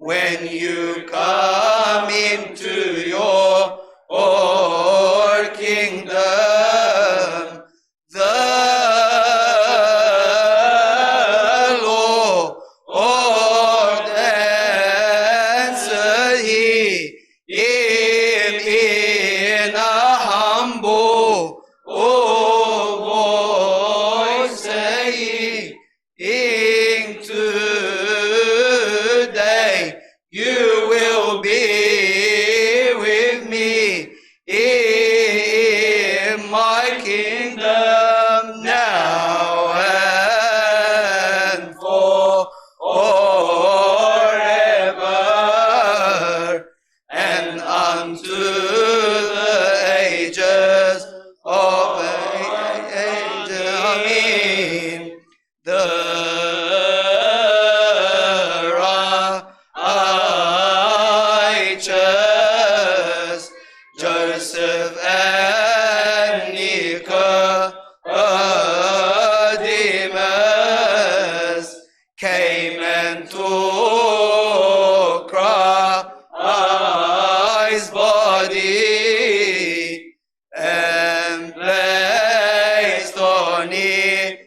when you come into your own. kingdom. The Lord answered him in a humble voice, saying, today you will be with me in my kingdom now and forever, and unto the ages of ages. Amen. The righteous Joseph and Nicodemus came and took Christ's body and placed on it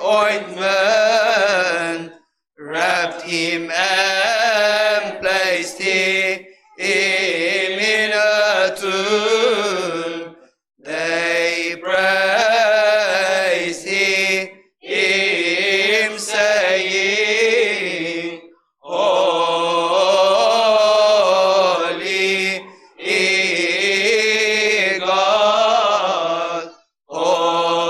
ointment, wrapped him and placed him in a tomb. They praised him, saying, Holy God, holy,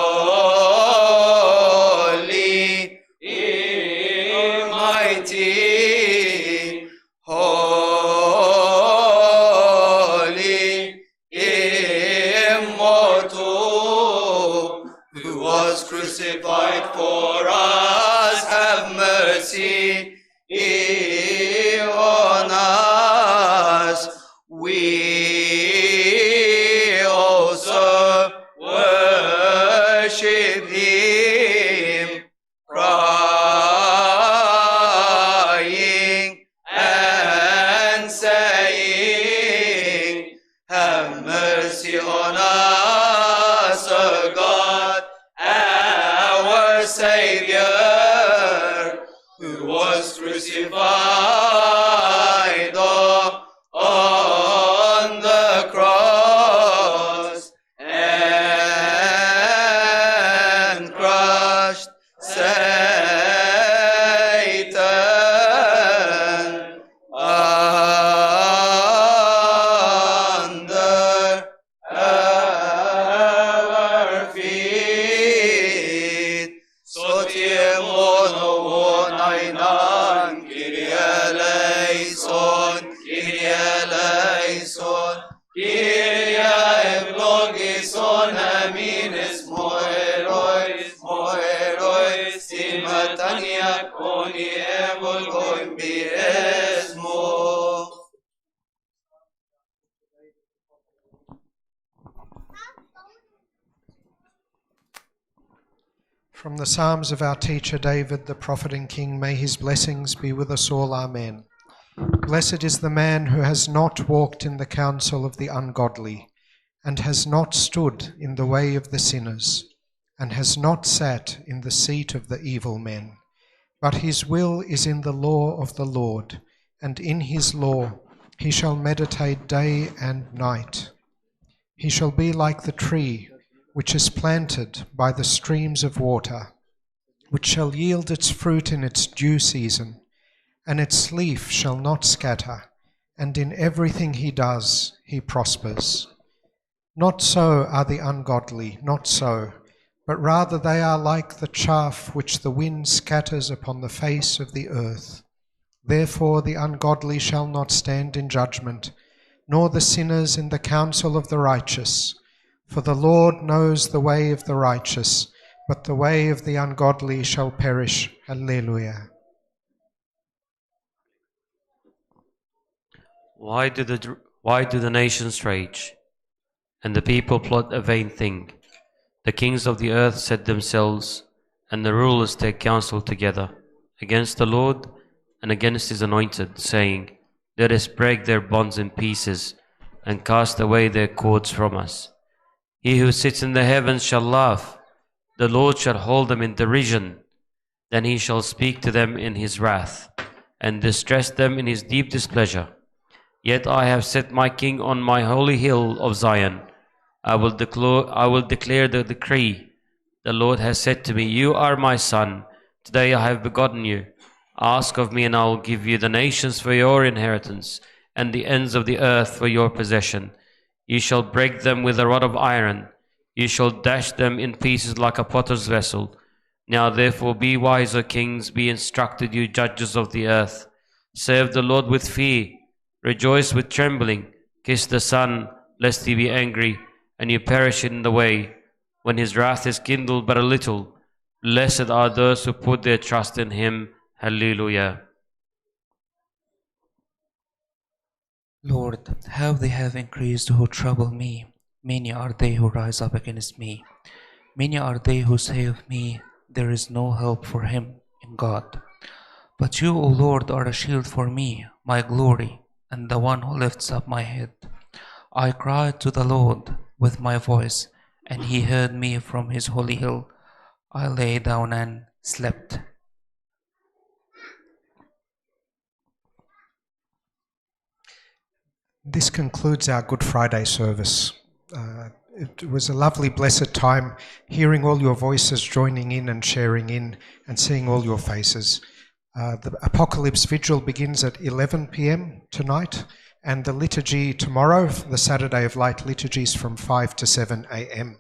mighty, holy, immortal, who was crucified for us, have mercy on us. We also worship him, crying and saying, have mercy on us, O God, our Savior, who was crucified on the cross and crushed Satan under our feet. Sotiem ono nainan, Kyrie eleison, Kyrie eleison, Kyrie eulogison, amines moerois, simatania coni evolgoim biesmo. From the Psalms of our teacher David, the prophet and king, may his blessings be with us all. Amen. Blessed is the man who has not walked in the counsel of the ungodly, and has not stood in the way of the sinners, and has not sat in the seat of the evil men. But his will is in the law of the Lord, and in his law he shall meditate day and night. He shall be like the tree which is planted by the streams of water, which shall yield its fruit in its due season, and its leaf shall not scatter, and in everything he does he prospers. Not so are the ungodly, not so, but rather they are like the chaff which the wind scatters upon the face of the earth. Therefore the ungodly shall not stand in judgment, nor the sinners in the counsel of the righteous. For the Lord knows the way of the righteous, but the way of the ungodly shall perish. Alleluia. Why do the nations rage, and the people plot a vain thing? The kings of the earth set themselves, and the rulers take counsel together, against the Lord and against his anointed, saying, Let us break their bonds in pieces, and cast away their cords from us. He who sits in the heavens shall laugh. The Lord shall hold them in derision. Then he shall speak to them in his wrath, and distress them in his deep displeasure. Yet I have set my king on my holy hill of Zion. I will declare the decree. The Lord has said to me, You are my son. Today I have begotten you. Ask of me, and I will give you the nations for your inheritance, and the ends of the earth for your possession. You shall break them with a rod of iron. You shall dash them in pieces like a potter's vessel. Now therefore be wise, O kings, be instructed, you judges of the earth. Serve the Lord with fear. Rejoice with trembling. Kiss the Son, lest he be angry, and you perish in the way, when his wrath is kindled but a little. Blessed are those who put their trust in him. Hallelujah. Lord, how they have increased who trouble me. Many are they who rise up against me. Many are they who say of me, There is no help for him in God. But you, O Lord, are a shield for me, my glory, and the one who lifts up my head. I cried to the Lord with my voice, and he heard me from his holy hill. I lay down and slept. This concludes our Good Friday service. It was a lovely, blessed time hearing all your voices, joining in and sharing in, and seeing all your faces. The Apocalypse Vigil begins at 11 p.m. tonight, and the liturgy tomorrow, the Saturday of Light liturgies, from 5 to 7 a.m.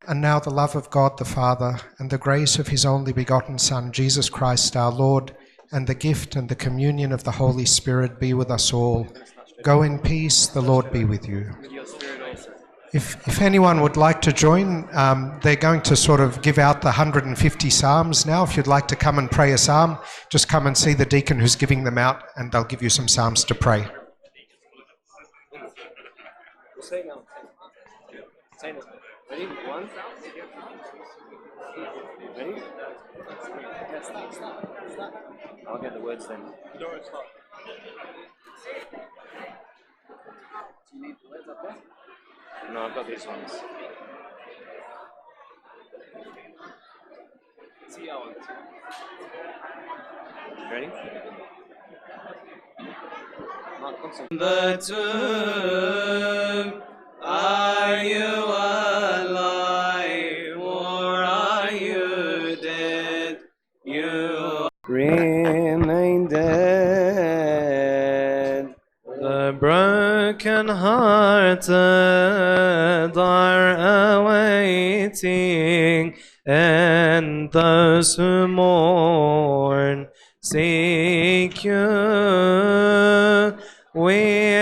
And now the love of God the Father, and the grace of his only begotten Son, Jesus Christ our Lord, and the gift and the communion of the Holy Spirit be with us all. Go in peace, the Lord be with you. If anyone would like to join, they're going to sort of give out the 150 psalms now. If you'd like to come and pray a psalm, just come and see the deacon who's giving them out, and they'll give you some psalms to pray. Ready? One. Ready? I'll get the words then. Do you need the words up there? No, I've got these ones. See our ones. Ready? The tomb, are you alive or are you dead? You Remain dead. The broken-hearted are awaiting, and those who mourn seek you. We